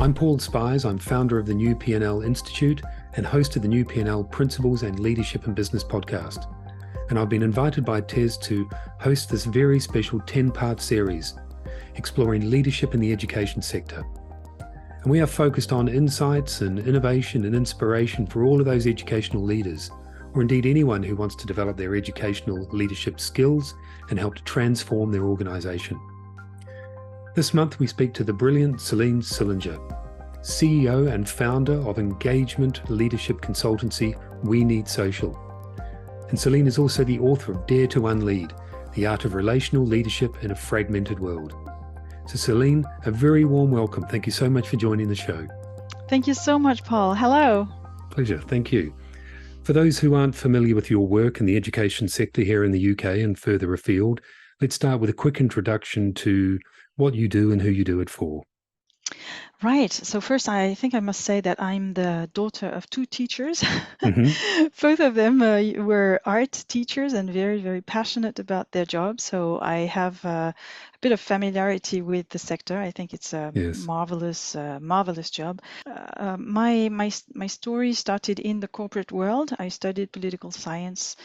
I'm Paul Spies. I'm founder of the New P&L Institute and host of the New P&L Principles and Leadership and Business podcast. And I've been invited by Tez to host this very special 10-part series exploring leadership in the education sector. And we are focused on insights and innovation and inspiration for all of those educational leaders, or indeed anyone who wants to develop their educational leadership skills and help to transform their organization. This month, we speak to the brilliant Céline Schillinger, CEO and founder of engagement leadership consultancy We Need Social. And Céline is also the author of Dare to Unlead, The Art of Relational Leadership in a Fragmented World. So Céline, a very warm welcome. Thank you so much for joining the show. Thank you so much, Paul. Hello. Pleasure. Thank you. For those who aren't familiar with your work in the education sector here in the UK and further afield, let's start with a quick introduction to what you do and who you do it for. Right. So first, I think I must say that I'm the daughter of two teachers. Mm-hmm. Both of them were art teachers and very, very passionate about their job. So I have a bit of familiarity with the sector. I think it's a Yes. marvelous job. My story started in the corporate world. I studied political science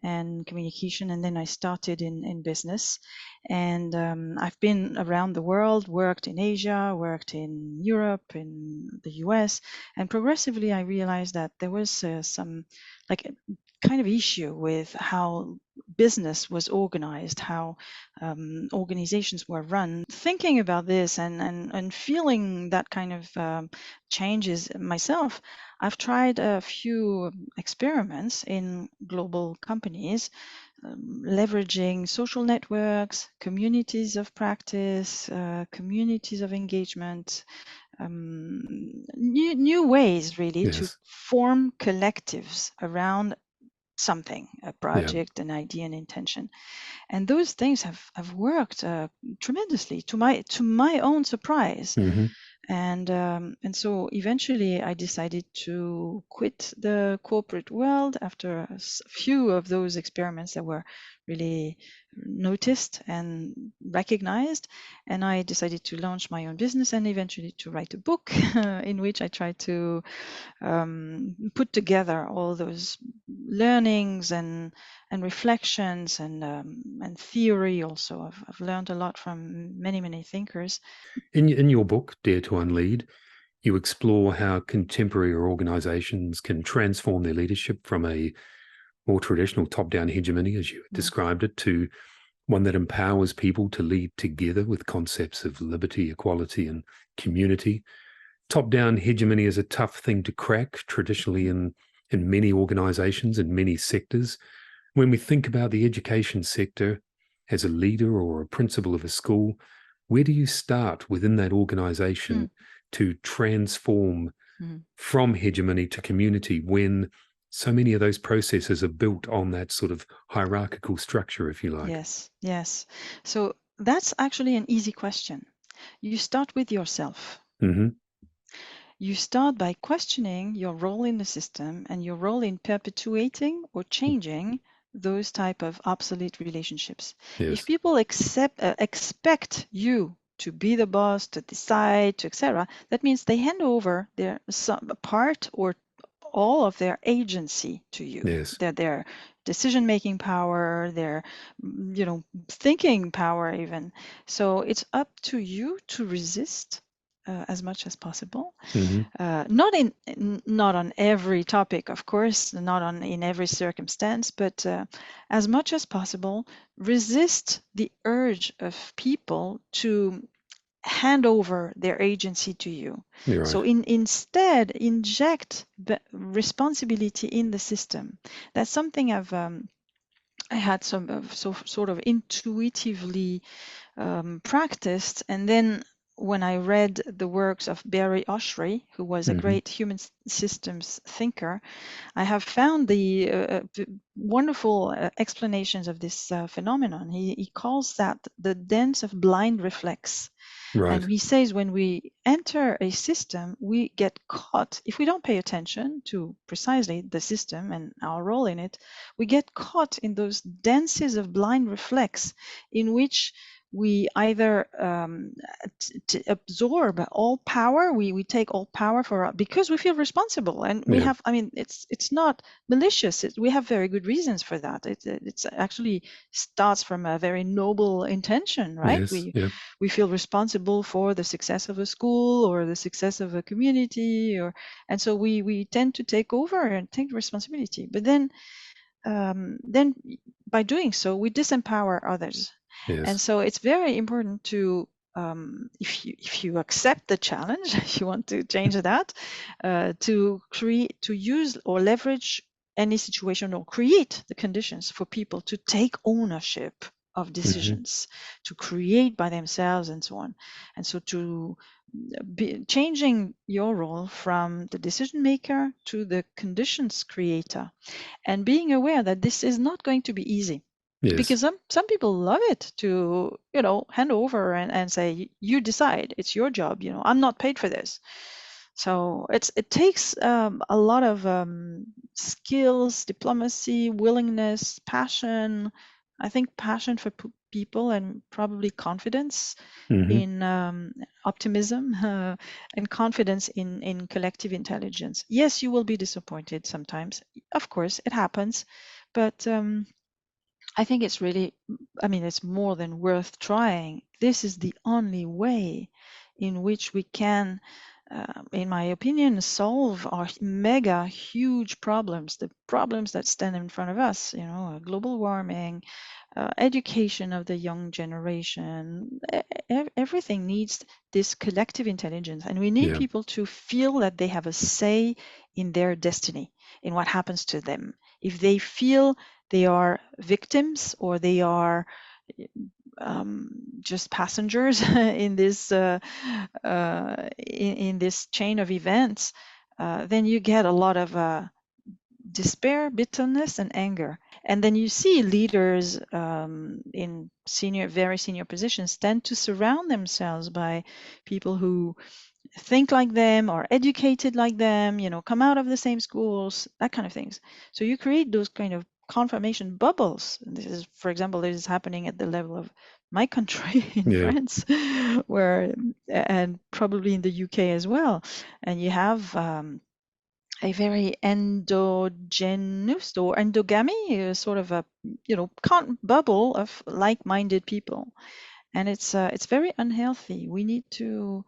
and communication, and then I started in business. And I've been around the world, worked in Asia, worked in Europe, in the US, and progressively I realized that there was some like kind of issue with how business was organized, how organizations were run. Thinking about this and feeling that kind of changes myself, I've tried a few experiments in global companies, leveraging social networks, communities of practice, communities of engagement, new ways really to Yes. form collectives around something, a project, an idea, an intention. And those things have worked tremendously to my own surprise. Mm-hmm. And so eventually I decided to quit the corporate world after a few of those experiments that were really noticed and recognized. And I decided to launch my own business and eventually to write a book in which I tried to put together all those learnings and reflections and theory also. I've learned a lot from many thinkers. In your book, Dare to Unlead, you explore how contemporary organizations can transform their leadership from a more traditional top-down hegemony, as you described it, to one that empowers people to lead together with concepts of liberty, equality, and community. Top-down hegemony is a tough thing to crack traditionally in many organizations, in many sectors. When we think about the education sector as a leader or a principal of a school, where do you start within that organization to transform from hegemony to community when so many of those processes are built on that sort of hierarchical structure, if you like? Yes. So that's actually an easy question. You start with yourself. Mm-hmm. You start by questioning your role in the system and your role in perpetuating or changing those type of obsolete relationships. Yes. If people expect you to be the boss, to decide, to etc., that means they hand over some part or all of their agency to you. Yes. Their decision-making power, their thinking power even. So it's up to you to resist as much as possible. Mm-hmm. Not on every topic, of course, not in every circumstance, but as much as possible, resist the urge of people to hand over their agency to you. You're right. So instead, inject the responsibility in the system. That's something I had sort of intuitively practiced, and then when I read the works of Barry Oshry, who was a great human systems thinker, I have found the wonderful explanations of this phenomenon. He calls that the dance of blind reflex. Right. And he says when we enter a system, we get caught. If we don't pay attention to precisely the system and our role in it, we get caught in those dances of blind reflex in which we either absorb all power, we take all power because we feel responsible, and we Yeah. have, I mean, it's not malicious. We have very good reasons for that. It's actually starts from a very noble intention, right? Yes. Yeah. We feel responsible for the success of a school or the success of a community, and so we tend to take over and take responsibility. But then by doing so, we disempower others. Yes. And so it's very important to, if you accept the challenge, if you want to change that, to use or leverage any situation or create the conditions for people to take ownership of decisions, to create by themselves and so on. And so to be changing your role from the decision maker to the conditions creator, and being aware that this is not going to be easy. Yes. Because some people love it to, hand over and say, you decide, it's your job, I'm not paid for this. So it takes a lot of skills, diplomacy, willingness, passion. I think passion for people, and probably confidence in optimism, and confidence in collective intelligence. Yes, you will be disappointed sometimes. Of course, it happens, but I think it's really, I mean, it's more than worth trying. This is the only way in which we can, in my opinion, solve our mega huge problems, the problems that stand in front of us, global warming, education of the young generation. Everything needs this collective intelligence, and we need people to feel that they have a say in their destiny, in what happens to them. If they feel they are victims, or they are just passengers in this in this chain of events, then you get a lot of despair, bitterness, and anger. And then you see leaders in very senior positions tend to surround themselves by people who think like them, or educated like them, come out of the same schools, that kind of things. So you create those kind of confirmation bubbles. And this is, for example, this is happening at the level of my country in France, where, and probably in the UK as well. And you have a very endogenous or endogamy, sort of a bubble of like-minded people, and it's very unhealthy. We need to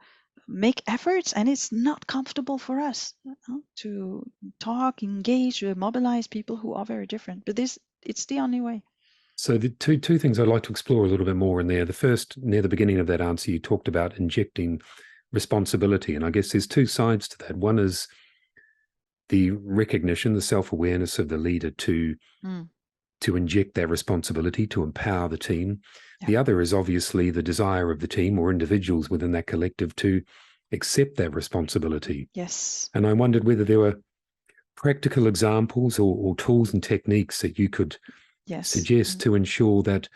make efforts, and it's not comfortable for us to talk, engage, mobilize people who are very different. But it's the only way. So the two things I'd like to explore a little bit more in there. The first, near the beginning of that answer, you talked about injecting responsibility, and I guess there's two sides to that. One is the recognition, the self-awareness of the leader to inject that responsibility, to empower the team. Yeah. The other is obviously the desire of the team or individuals within that collective to accept that responsibility. Yes. And I wondered whether there were practical examples or tools and techniques that you could suggest to ensure that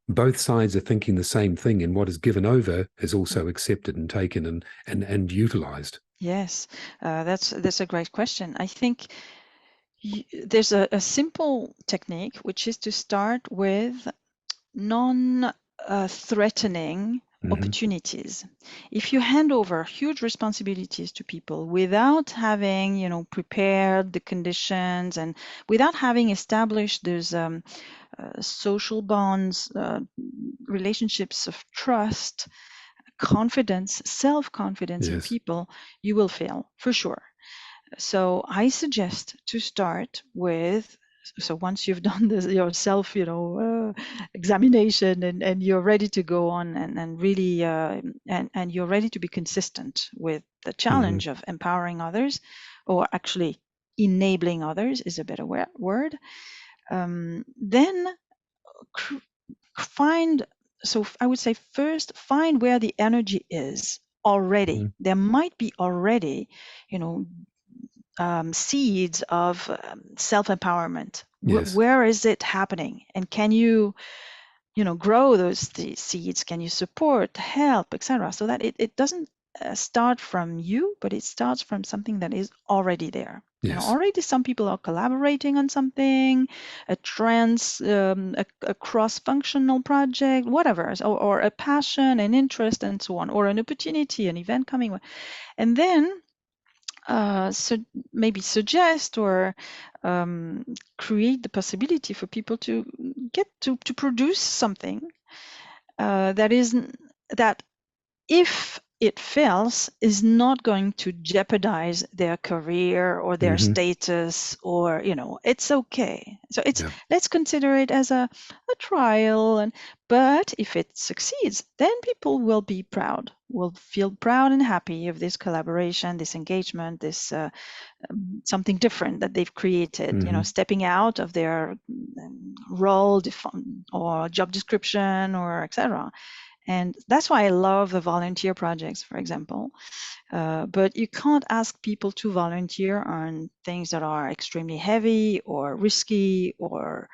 both sides are thinking the same thing, and what is given over is also accepted and taken and utilized. Yes, that's a great question. I think there's a simple technique, which is to start with non-threatening opportunities. If you hand over huge responsibilities to people without having, prepared the conditions, and without having established those social bonds, relationships of trust, confidence, self-confidence in people, you will fail for sure. So I suggest to start with, so once you've done this, your self, examination, and you're ready to go on and really, and you're ready to be consistent with the challenge of empowering others, or actually enabling others is a better word. Then I would say first, find where the energy is already. There might be already, seeds of self-empowerment. Where is it happening? And can you, grow those seeds? Can you support, help, etc., so that it doesn't start from you, but it starts from something that is already there. Yes. Already some people are collaborating on something, a cross-functional project, whatever, or a passion, an interest, and so on, or an opportunity, an event coming, and then so maybe suggest or create the possibility for people to get to produce something that if it fails is not going to jeopardize their career or their status, or it's okay. So let's consider it as a trial, but if it succeeds, then people will be proud, will feel proud and happy of this collaboration, this engagement, this something different that they've created, stepping out of their role or job description or etc. And that's why I love the volunteer projects, for example. But you can't ask people to volunteer on things that are extremely heavy or risky or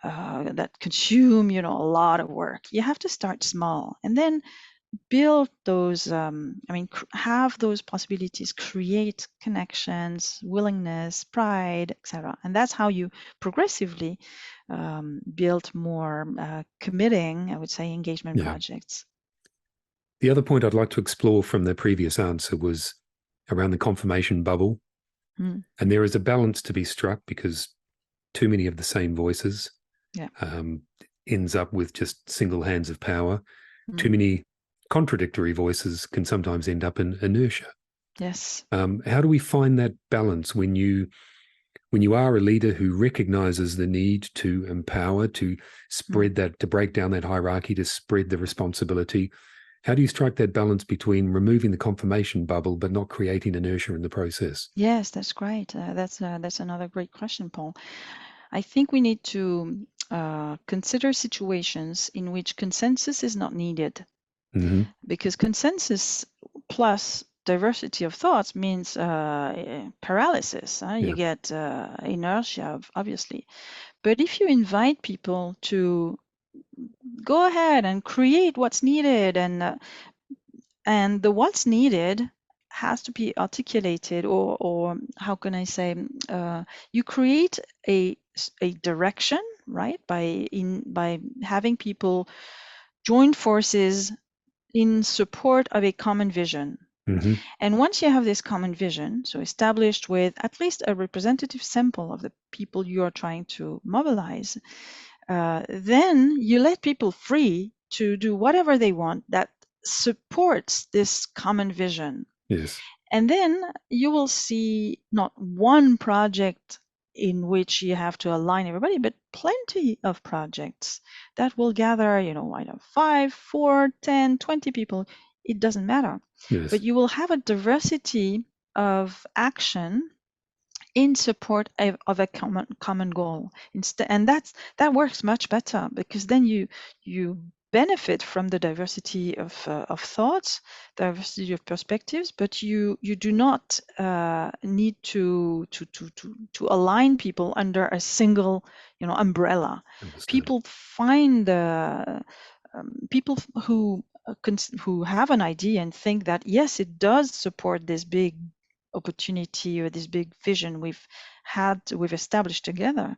that consume, a lot of work. You have to start small and then build those, have those possibilities, create connections, willingness, pride, etc. And that's how you progressively build more committing, I would say, engagement projects. The other point I'd like to explore from the previous answer was around the confirmation bubble. And there is a balance to be struck, because too many of the same voices ends up with just single hands of power. Too many contradictory voices can sometimes end up in inertia. Yes. How do we find that balance when you are a leader who recognizes the need to empower, to spread that, to break down that hierarchy, to spread the responsibility? How do you strike that balance between removing the confirmation bubble but not creating inertia in the process? Yes, that's great. That's another great question, Paul. I think we need to consider situations in which consensus is not needed, because consensus plus diversity of thoughts means paralysis. You get inertia, obviously. But if you invite people to go ahead and create what's needed, and the what's needed has to be articulated, or how can I say, you create a direction, right, by having people join forces in support of a common vision. And once you have this common vision, so established with at least a representative sample of the people you are trying to mobilize, then you let people free to do whatever they want that supports this common vision. Yes. And then you will see not one project in which you have to align everybody, but plenty of projects that will gather, either 5, 4, 10, 20 people. It doesn't matter. Yes. But you will have a diversity of action in support of a common goal. And that works much better, because then you benefit from the diversity of thoughts, diversity of perspectives, but you do not need to align people under a single umbrella. Understood. People find people who have an idea and think that yes, it does support this big opportunity or this big vision we've established together,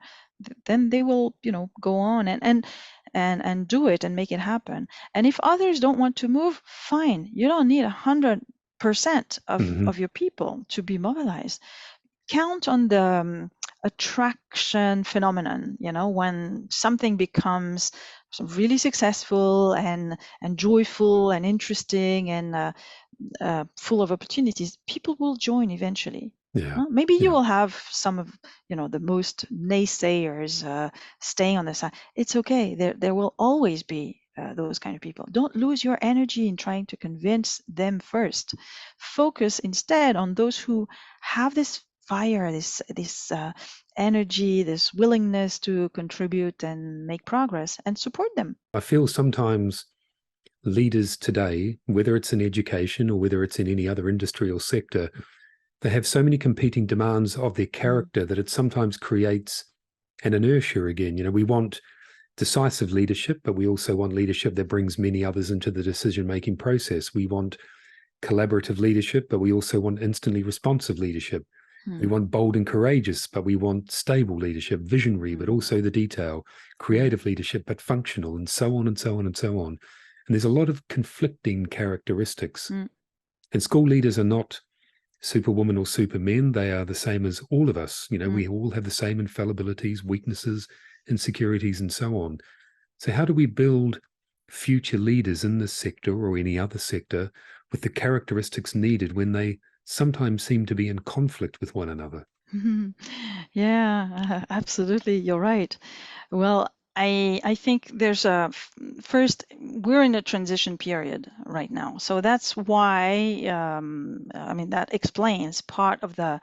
then they will go on and do it and make it happen. And if others don't want to move, fine, you don't need 100% of your people to be mobilized. Count on the attraction phenomenon, when something becomes really successful and joyful and interesting and full of opportunities, people will join eventually. Maybe you will have some of the most naysayers staying on the side. It's okay. There will always be those kind of people. Don't lose your energy in trying to convince them first. Focus instead on those who have this fire, this energy, this willingness to contribute and make progress, and support them. I feel sometimes leaders today, whether it's in education or whether it's in any other industry or sector, they have so many competing demands of their character that it sometimes creates an inertia again. We want decisive leadership, but we also want leadership that brings many others into the decision-making process. We want collaborative leadership, but we also want instantly responsive leadership. We want bold and courageous, but we want stable leadership, visionary, but also the detail, creative leadership, but functional, and so on and so on and so on. And there's a lot of conflicting characteristics. And school leaders are not superwoman or supermen. They are the same as all of us. We all have the same infallibilities, weaknesses, insecurities, and so on. So how do we build future leaders in this sector or any other sector with the characteristics needed when they sometimes seem to be in conflict with one another? Yeah, absolutely. You're right. Well, I think there's first, we're in a transition period right now. So that's why, that explains part of the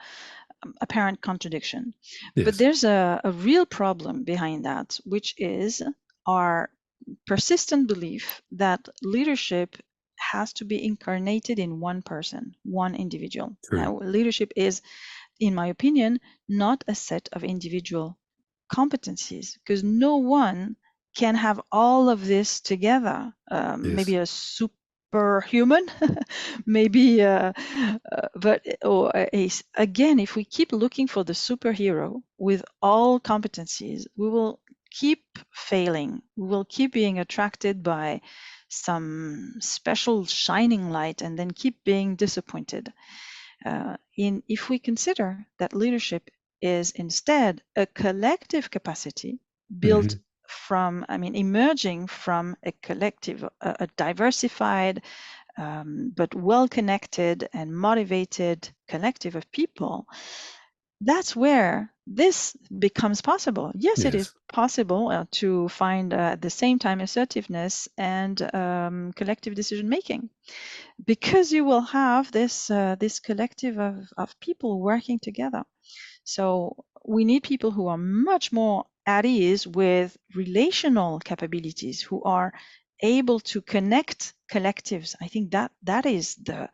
apparent contradiction. Yes. But there's a real problem behind that, which is our persistent belief that leadership has to be incarnated in one person, one individual. True. Now, leadership is, in my opinion, not a set of individual competencies, because no one can have all of this together. Maybe a superhuman, maybe, but again, if we keep looking for the superhero with all competencies, we will keep failing. We will keep being attracted by some special shining light and then keep being disappointed. If we consider that leadership is instead a collective capacity built from, emerging from a collective, a diversified, but well-connected and motivated collective of people, that's where this becomes possible. Yes, it is possible to find at the same time assertiveness and collective decision making, because you will have this collective of people working together. So we need people who are much more at ease with relational capabilities, who are able to connect collectives. I think that is the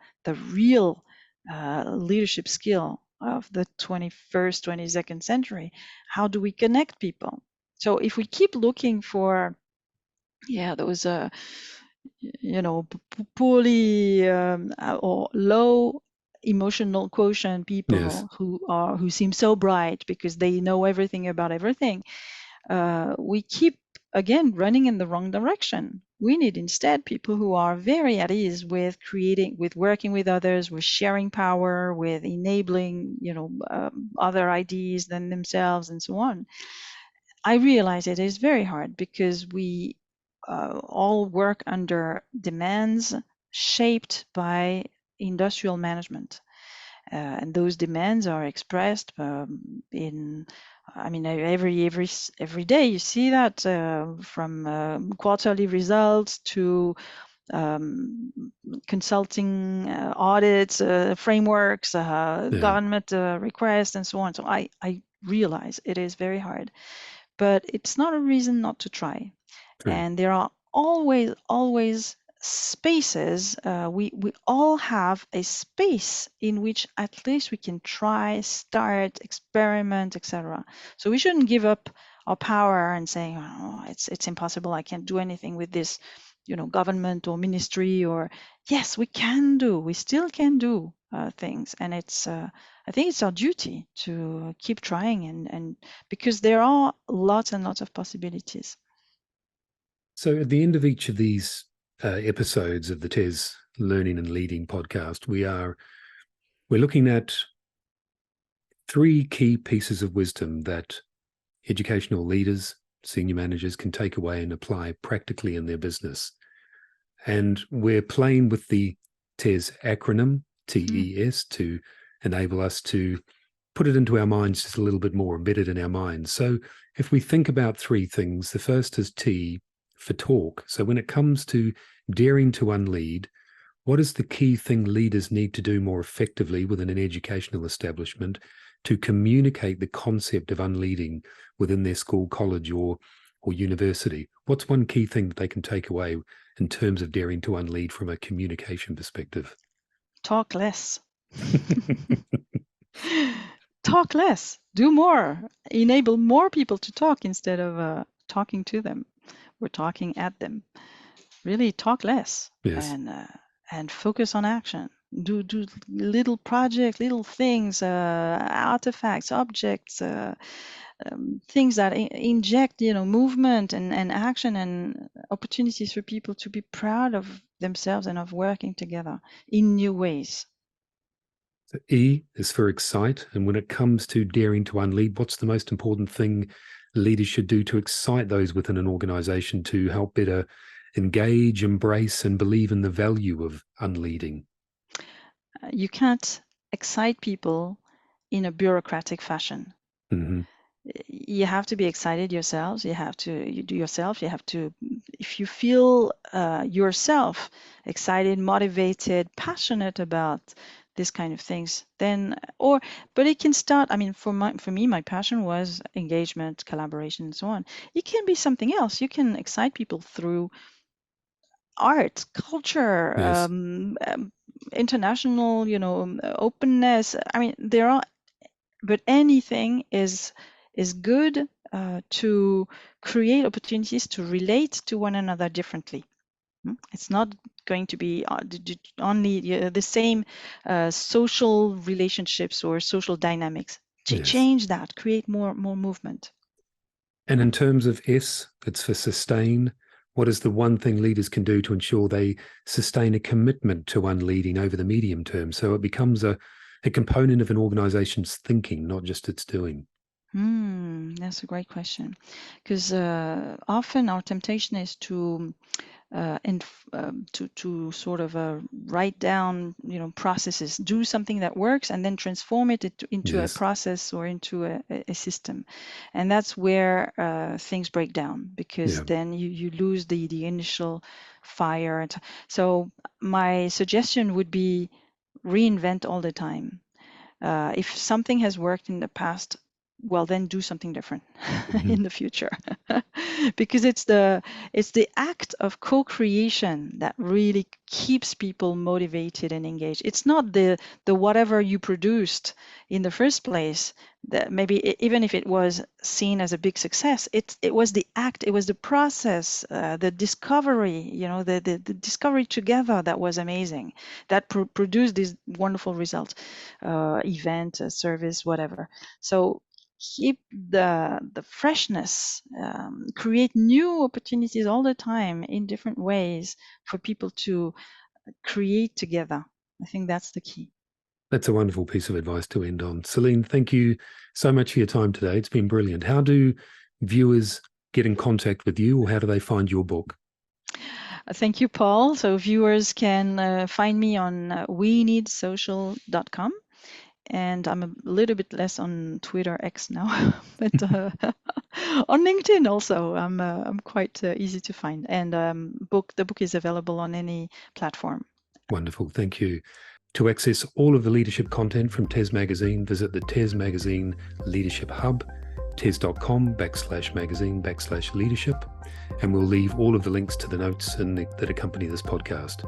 real leadership skill of the 21st, 22nd century. How do we connect people? So if we keep looking for, those poorly or low emotional quotient people who seem so bright because they know everything about everything, we keep again running in the wrong direction. We need instead people who are very at ease with creating, with working with others, with sharing power, with enabling other ideas than themselves, and so on. I realize it is very hard because we all work under demands shaped by industrial management. And those demands are expressed in, every day you see that, from quarterly results to consulting, audits, frameworks, government requests, and so on. So I realize it is very hard, but it's not a reason not to try. And there are always spaces. We all have a space in which at least we can try, start, experiment, etc. So we shouldn't give up our power and saying, oh, it's impossible, I can't do anything with this government or ministry. Or yes, we still can do things. And it's I think it's our duty to keep trying, and because there are lots and lots of possibilities. So at the end of each of these episodes of the TES Learning and Leading podcast, we're looking at 3 key pieces of wisdom that educational leaders, senior managers can take away and apply practically in their business. And we're playing with the TES acronym, TES, to enable us to put it into our minds just a little bit more, embedded in our minds. So if we think about 3 things, the first is T for talk. So when it comes to daring to unlead, what is the key thing leaders need to do more effectively within an educational establishment to communicate the concept of unleading within their school, college, or university? What's one key thing that they can take away in terms of daring to unlead from a communication perspective? Talk less. Talk less. Do more. Enable more people to talk instead of talking to them. We're talking at them. Really talk less. And focus on action. do little projects, little things, artifacts, objects, things that inject, movement and action and opportunities for people to be proud of themselves and of working together in new ways. So E is for excite. And when it comes to daring to unlead, what's the most important thing leaders should do to excite those within an organization to help better engage, embrace, and believe in the value of unleading? You can't excite people in a bureaucratic fashion. Mm-hmm. You have to be excited yourselves. You have to, if you feel yourself excited, motivated, passionate about this kind of things, but it can start, for me, my passion was engagement, collaboration, and so on. It can be something else. You can excite people through art, culture, Yes. international, openness. But anything is good to create opportunities to relate to one another differently. It's not going to be only the same social relationships or social dynamics. Yes. Change that, create more movement. And in terms of S, it's for sustain. What is the one thing leaders can do to ensure they sustain a commitment to unleading over the medium term, so it becomes a component of an organization's thinking, not just its doing? That's a great question, because often our temptation is to to sort of write down, processes, do something that works, and then transform it into Yes. a process or into a system, and that's where things break down, because then you lose the initial fire. So my suggestion would be reinvent all the time. If something has worked in the past, well, then do something different in the future, because it's the act of co-creation that really keeps people motivated and engaged. It's not the whatever you produced in the first place, that maybe even if it was seen as a big success, it was the act, it was the process, the discovery, the discovery together that was amazing, that produced these wonderful results, event, service, whatever. So keep the freshness, create new opportunities all the time in different ways for people to create together. I think that's the key. That's a wonderful piece of advice to end on. Céline, thank you so much for your time today. It's been brilliant. How do viewers get in contact with you, or how do they find your book? Thank you, Paul. So viewers can find me on weneedsocial.com. And I'm a little bit less on Twitter X now, but on LinkedIn also, I'm quite easy to find. And the book is available on any platform. Wonderful, thank you. To access all of the leadership content from TES Magazine, visit the TES Magazine Leadership Hub, tes.com/magazine/leadership, and we'll leave all of the links to the notes that accompany this podcast.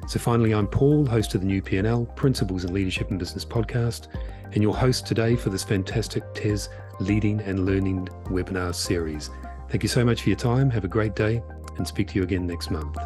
So finally, I'm Paul, host of the New P&L Principles in Leadership and Business podcast, and your host today for this fantastic TES Leading and Learning webinar series. Thank you so much for your time. Have a great day, and speak to you again next month.